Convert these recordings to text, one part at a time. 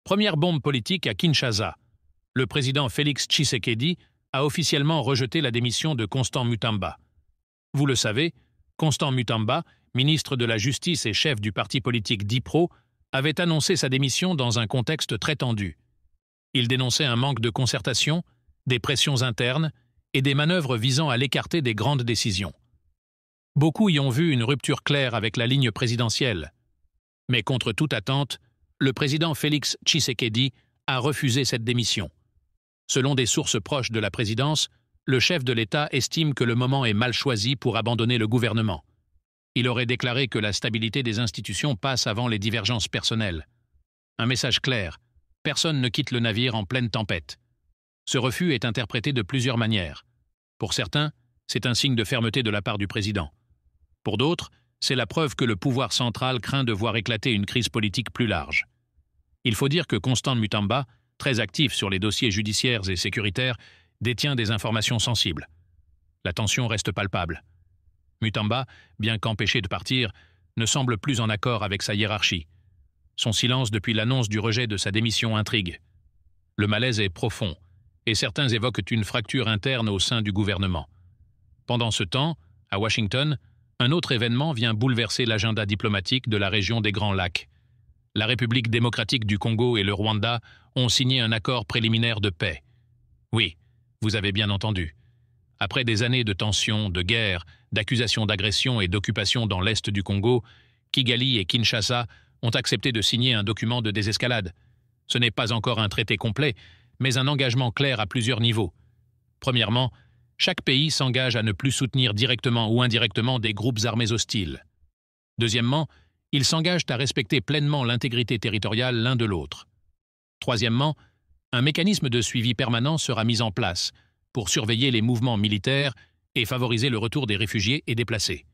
Première bombe politique à Kinshasa. Le président Félix Tshisekedi a officiellement rejeté la démission de Constant Mutamba. Vous le savez, Constant Mutamba, ministre de la Justice et chef du parti politique DIPRO, avait annoncé sa démission dans un contexte très tendu. Il dénonçait un manque de concertation, des pressions internes et des manœuvres visant à l'écarter des grandes décisions. Beaucoup y ont vu une rupture claire avec la ligne présidentielle. Mais contre toute attente, le président Félix Tshisekedi a refusé cette démission. Selon des sources proches de la présidence, le chef de l'État estime que le moment est mal choisi pour abandonner le gouvernement. Il aurait déclaré que la stabilité des institutions passe avant les divergences personnelles. Un message clair: personne ne quitte le navire en pleine tempête. Ce refus est interprété de plusieurs manières. Pour certains, c'est un signe de fermeté de la part du président. Pour d'autres, c'est la preuve que le pouvoir central craint de voir éclater une crise politique plus large. Il faut dire que Constant Mutamba, très actif sur les dossiers judiciaires et sécuritaires, détient des informations sensibles. La tension reste palpable. Mutamba, bien qu'empêché de partir, ne semble plus en accord avec sa hiérarchie. Son silence depuis l'annonce du rejet de sa démission intrigue. Le malaise est profond, et certains évoquent une fracture interne au sein du gouvernement. Pendant ce temps, à Washington, un autre événement vient bouleverser l'agenda diplomatique de la région des Grands Lacs. La République démocratique du Congo et le Rwanda ont signé un accord préliminaire de paix. Oui, vous avez bien entendu. Après des années de tensions, de guerres, d'accusations d'agression et d'occupation dans l'est du Congo, Kigali et Kinshasa ont accepté de signer un document de désescalade. Ce n'est pas encore un traité complet, mais un engagement clair à plusieurs niveaux. Premièrement, chaque pays s'engage à ne plus soutenir directement ou indirectement des groupes armés hostiles. Deuxièmement, ils s'engagent à respecter pleinement l'intégrité territoriale l'un de l'autre. Troisièmement, un mécanisme de suivi permanent sera mis en place pour surveiller les mouvements militaires et favoriser le retour des réfugiés et déplacés.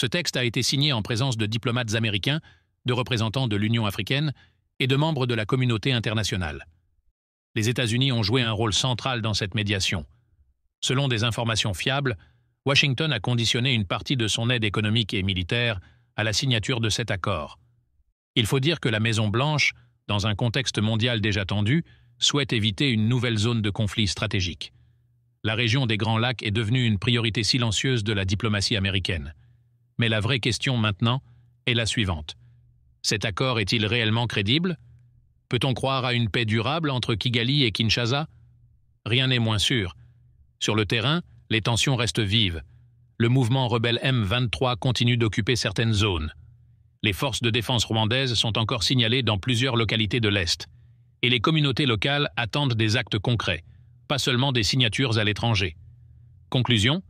Ce texte a été signé en présence de diplomates américains, de représentants de l'Union africaine et de membres de la communauté internationale. Les États-Unis ont joué un rôle central dans cette médiation. Selon des informations fiables, Washington a conditionné une partie de son aide économique et militaire à la signature de cet accord. Il faut dire que la Maison-Blanche, dans un contexte mondial déjà tendu, souhaite éviter une nouvelle zone de conflit stratégique. La région des Grands Lacs est devenue une priorité silencieuse de la diplomatie américaine. Mais la vraie question maintenant est la suivante. Cet accord est-il réellement crédible? Peut-on croire à une paix durable entre Kigali et Kinshasa? Rien n'est moins sûr. Sur le terrain, les tensions restent vives. Le mouvement rebelle M23 continue d'occuper certaines zones. Les forces de défense rwandaises sont encore signalées dans plusieurs localités de l'Est. Et les communautés locales attendent des actes concrets, pas seulement des signatures à l'étranger. Conclusion,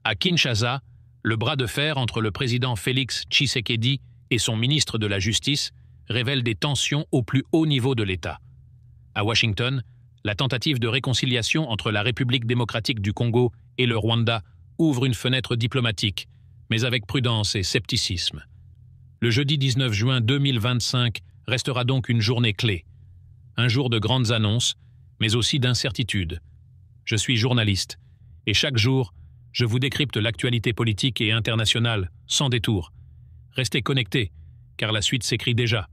à Kinshasa, le bras de fer entre le président Félix Tshisekedi et son ministre de la Justice révèle des tensions au plus haut niveau de l'État. À Washington, la tentative de réconciliation entre la République démocratique du Congo et le Rwanda ouvre une fenêtre diplomatique, mais avec prudence et scepticisme. Le jeudi 19 juin 2025 restera donc une journée clé. Un jour de grandes annonces, mais aussi d'incertitudes. Je suis journaliste, et chaque jour, je vous décrypte l'actualité politique et internationale, sans détour. Restez connectés, car la suite s'écrit déjà.